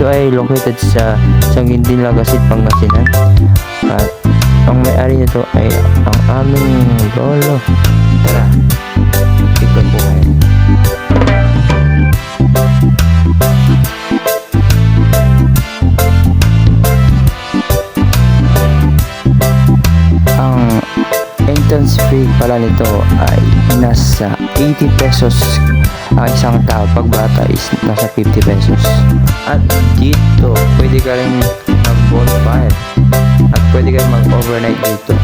Ito ay located sa Sanggindin, Lagasit, Pangasinan. At ang may-ari nito ay ang aming lolo. Tara, ikot po kayo. Ang entrance fee pala nito ay nasa 80 pesos ang isang tao. Pag bata is nasa 50 pesos. At dito pwede ka rin mag bonfire at pwede ka rin mag overnight dito.